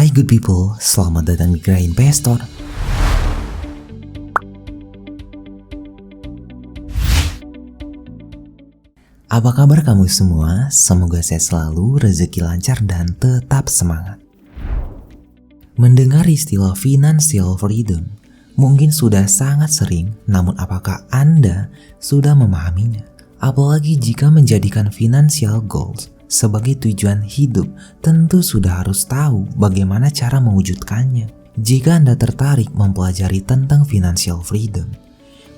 Hai good people, selamat datang di Grind Investor. Apa kabar kamu semua? Semoga sehat selalu, rezeki lancar dan tetap semangat. Mendengar istilah financial freedom, mungkin sudah sangat sering, namun apakah Anda sudah memahaminya? Apalagi jika menjadikan financial goals sebagai tujuan hidup, tentu sudah harus tahu bagaimana cara mewujudkannya. Jika Anda tertarik mempelajari tentang financial freedom,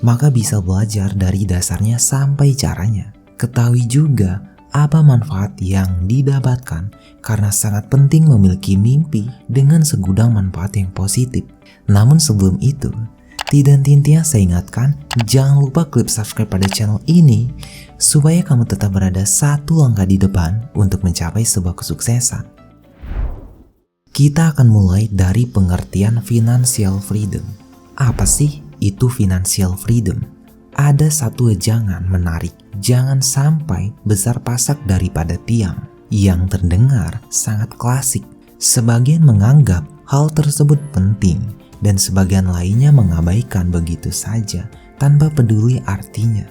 maka bisa belajar dari dasarnya sampai caranya. Ketahui juga apa manfaat yang didapatkan, karena sangat penting memiliki mimpi dengan segudang manfaat yang positif. Namun sebelum itu, tidak henti-hentinya saya ingatkan, jangan lupa klik subscribe pada channel ini supaya kamu tetap berada satu langkah di depan untuk mencapai sebuah kesuksesan. Kita akan mulai dari pengertian financial freedom. Apa sih itu financial freedom? Ada satu wejangan menarik, jangan sampai besar pasak daripada tiang, yang terdengar sangat klasik. Sebagian menganggap hal tersebut penting, dan sebagian lainnya mengabaikan begitu saja tanpa peduli artinya.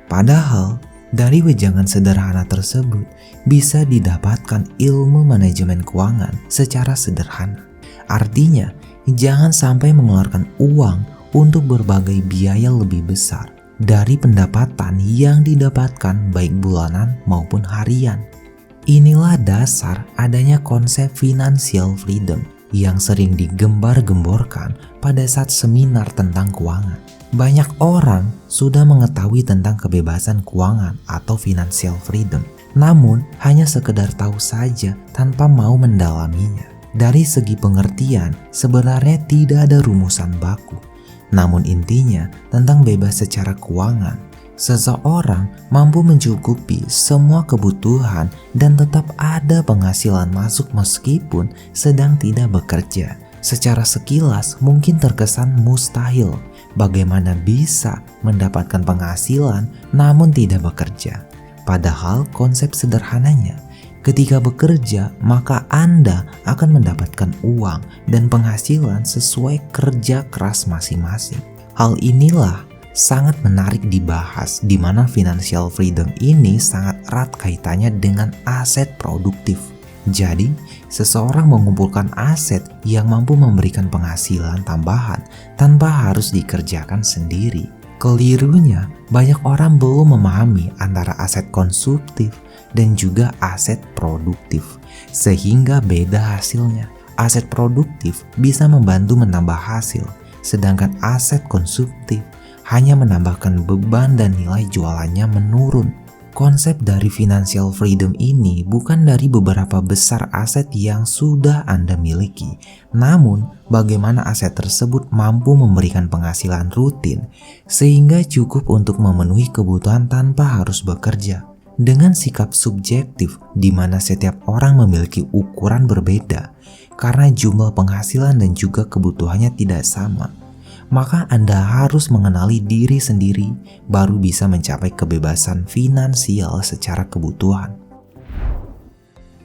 Padahal dari wejangan sederhana tersebut bisa didapatkan ilmu manajemen keuangan secara sederhana. Artinya, jangan sampai mengeluarkan uang untuk berbagai biaya lebih besar dari pendapatan yang didapatkan baik bulanan maupun harian. Inilah dasar adanya konsep financial freedom yang sering digembar-gemborkan pada saat seminar tentang keuangan. Banyak orang sudah mengetahui tentang kebebasan keuangan atau financial freedom, namun hanya sekedar tahu saja tanpa mau mendalaminya. Dari segi pengertian, sebenarnya tidak ada rumusan baku. Namun intinya tentang bebas secara keuangan. Seseorang mampu mencukupi semua kebutuhan dan tetap ada penghasilan masuk meskipun sedang tidak bekerja. Secara sekilas mungkin terkesan mustahil. Bagaimana bisa mendapatkan penghasilan namun tidak bekerja? Padahal konsep sederhananya, ketika bekerja maka Anda akan mendapatkan uang dan penghasilan sesuai kerja keras masing-masing. Hal inilah sangat menarik dibahas, di mana financial freedom ini sangat erat kaitannya dengan aset produktif. Jadi, seseorang mengumpulkan aset yang mampu memberikan penghasilan tambahan tanpa harus dikerjakan sendiri. Kelirunya, banyak orang belum memahami antara aset konsumtif dan juga aset produktif, sehingga beda hasilnya. Aset produktif bisa membantu menambah hasil, sedangkan aset konsumtif hanya menambahkan beban dan nilai jualannya menurun. Konsep dari financial freedom ini bukan dari beberapa besar aset yang sudah Anda miliki, namun bagaimana aset tersebut mampu memberikan penghasilan rutin sehingga cukup untuk memenuhi kebutuhan tanpa harus bekerja. Dengan sikap subjektif di mana setiap orang memiliki ukuran berbeda karena jumlah penghasilan dan juga kebutuhannya tidak sama, maka Anda harus mengenali diri sendiri baru bisa mencapai kebebasan finansial secara kebutuhan.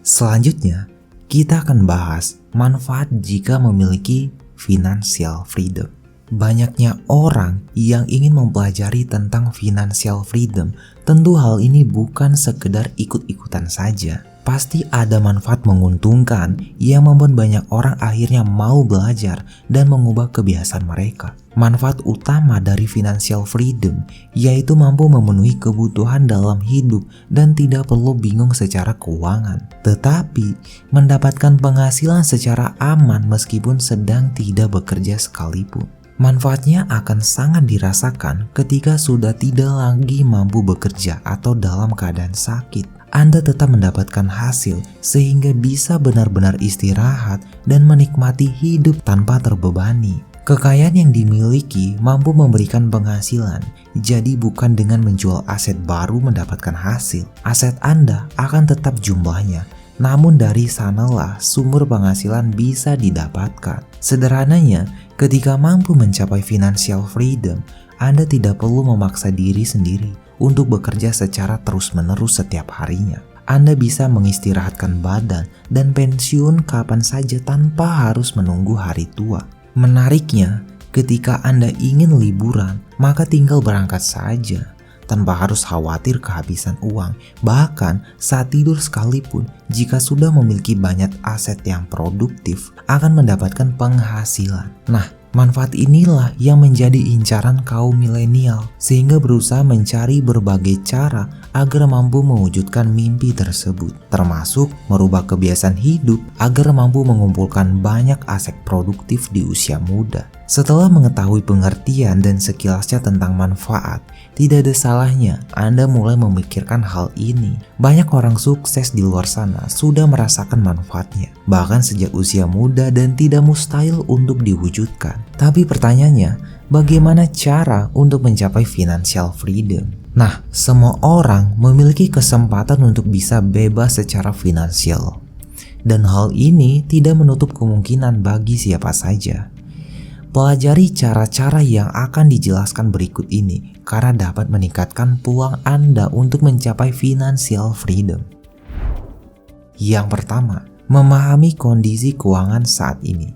Selanjutnya, kita akan bahas manfaat jika memiliki financial freedom. Banyaknya orang yang ingin mempelajari tentang financial freedom, tentu hal ini bukan sekedar ikut-ikutan saja. Pasti ada manfaat menguntungkan yang membuat banyak orang akhirnya mau belajar dan mengubah kebiasaan mereka. Manfaat utama dari financial freedom yaitu mampu memenuhi kebutuhan dalam hidup dan tidak perlu bingung secara keuangan. Tetapi mendapatkan penghasilan secara aman meskipun sedang tidak bekerja sekalipun. Manfaatnya akan sangat dirasakan ketika sudah tidak lagi mampu bekerja atau dalam keadaan sakit. Anda tetap mendapatkan hasil sehingga bisa benar-benar istirahat dan menikmati hidup tanpa terbebani. Kekayaan yang dimiliki mampu memberikan penghasilan, jadi bukan dengan menjual aset baru mendapatkan hasil. Aset Anda akan tetap jumlahnya, namun dari sanalah sumber penghasilan bisa didapatkan. Sederhananya, ketika mampu mencapai financial freedom, Anda tidak perlu memaksa diri sendiri untuk bekerja secara terus-menerus setiap harinya. Anda bisa mengistirahatkan badan dan pensiun kapan saja tanpa harus menunggu hari tua. Menariknya, ketika Anda ingin liburan, maka tinggal berangkat saja tanpa harus khawatir kehabisan uang. Bahkan saat tidur sekalipun, jika sudah memiliki banyak aset yang produktif, akan mendapatkan penghasilan. Nah, manfaat inilah yang menjadi incaran kaum milenial, sehingga berusaha mencari berbagai cara agar mampu mewujudkan mimpi tersebut, termasuk merubah kebiasaan hidup agar mampu mengumpulkan banyak aset produktif di usia muda. Setelah mengetahui pengertian dan sekilasnya tentang manfaat, tidak ada salahnya Anda mulai memikirkan hal ini. Banyak orang sukses di luar sana sudah merasakan manfaatnya, bahkan sejak usia muda, dan tidak mustahil untuk diwujudkan. Tapi pertanyaannya, bagaimana cara untuk mencapai financial freedom? Nah, semua orang memiliki kesempatan untuk bisa bebas secara finansial. Dan hal ini tidak menutup kemungkinan bagi siapa saja. Pelajari cara-cara yang akan dijelaskan berikut ini karena dapat meningkatkan peluang Anda untuk mencapai financial freedom. Yang pertama, memahami kondisi keuangan saat ini.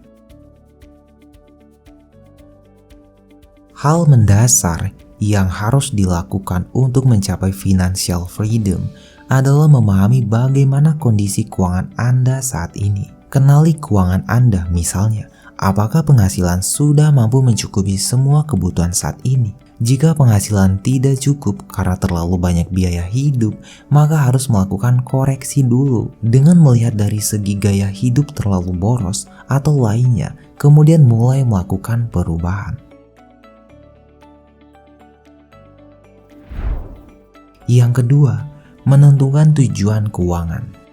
Hal mendasar yang harus dilakukan untuk mencapai financial freedom adalah memahami bagaimana kondisi keuangan Anda saat ini. Kenali keuangan Anda, misalnya, apakah penghasilan sudah mampu mencukupi semua kebutuhan saat ini? Jika penghasilan tidak cukup karena terlalu banyak biaya hidup, maka harus melakukan koreksi dulu dengan melihat dari segi gaya hidup terlalu boros atau lainnya, kemudian mulai melakukan perubahan. Yang kedua, menentukan tujuan keuangan.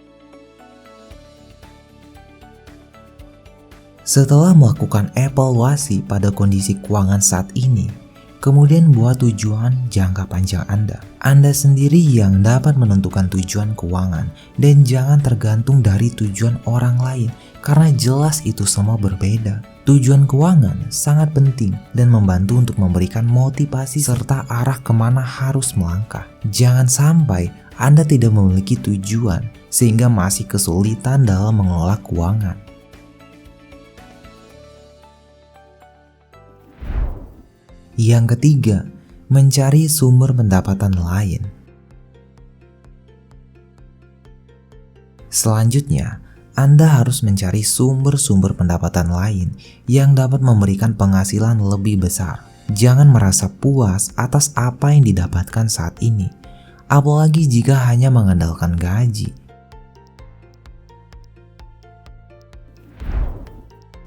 Setelah melakukan evaluasi pada kondisi keuangan saat ini, kemudian buat tujuan jangka panjang Anda. Anda sendiri yang dapat menentukan tujuan keuangan dan jangan tergantung dari tujuan orang lain karena jelas itu semua berbeda. Tujuan keuangan sangat penting dan membantu untuk memberikan motivasi serta arah kemana harus melangkah. Jangan sampai Anda tidak memiliki tujuan sehingga masih kesulitan dalam mengelola keuangan. Yang ketiga, mencari sumber pendapatan lain. Selanjutnya, Anda harus mencari sumber-sumber pendapatan lain yang dapat memberikan penghasilan lebih besar. Jangan merasa puas atas apa yang didapatkan saat ini, apalagi jika hanya mengandalkan gaji.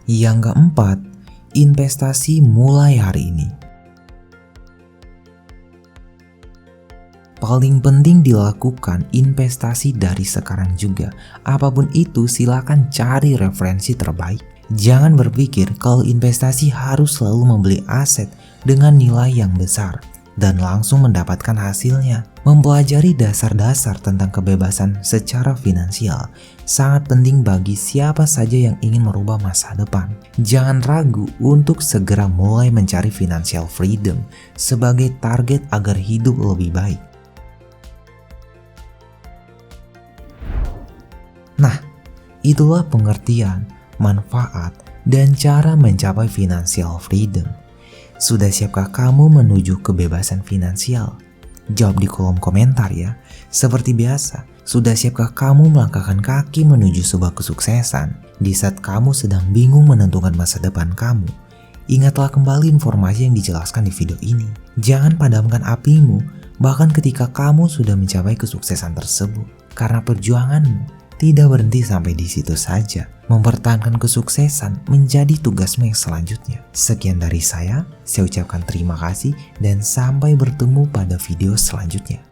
Yang keempat, investasi mulai hari ini. Paling penting dilakukan investasi dari sekarang juga. Apapun itu, silakan cari referensi terbaik. Jangan berpikir kalau investasi harus selalu membeli aset dengan nilai yang besar dan langsung mendapatkan hasilnya. Mempelajari dasar-dasar tentang kebebasan secara finansial sangat penting bagi siapa saja yang ingin merubah masa depan. Jangan ragu untuk segera mulai mencari financial freedom sebagai target agar hidup lebih baik. Nah, itulah pengertian, manfaat, dan cara mencapai financial freedom. Sudah siapkah kamu menuju kebebasan finansial? Jawab di kolom komentar ya. Seperti biasa, sudah siapkah kamu melangkahkan kaki menuju sebuah kesuksesan di saat kamu sedang bingung menentukan masa depan kamu? Ingatlah kembali informasi yang dijelaskan di video ini. Jangan padamkan apimu, bahkan ketika kamu sudah mencapai kesuksesan tersebut. Karena perjuanganmu tidak berhenti sampai di situ saja. Mempertahankan kesuksesan menjadi tugasmu yang selanjutnya. Sekian dari saya ucapkan terima kasih dan sampai bertemu pada video selanjutnya.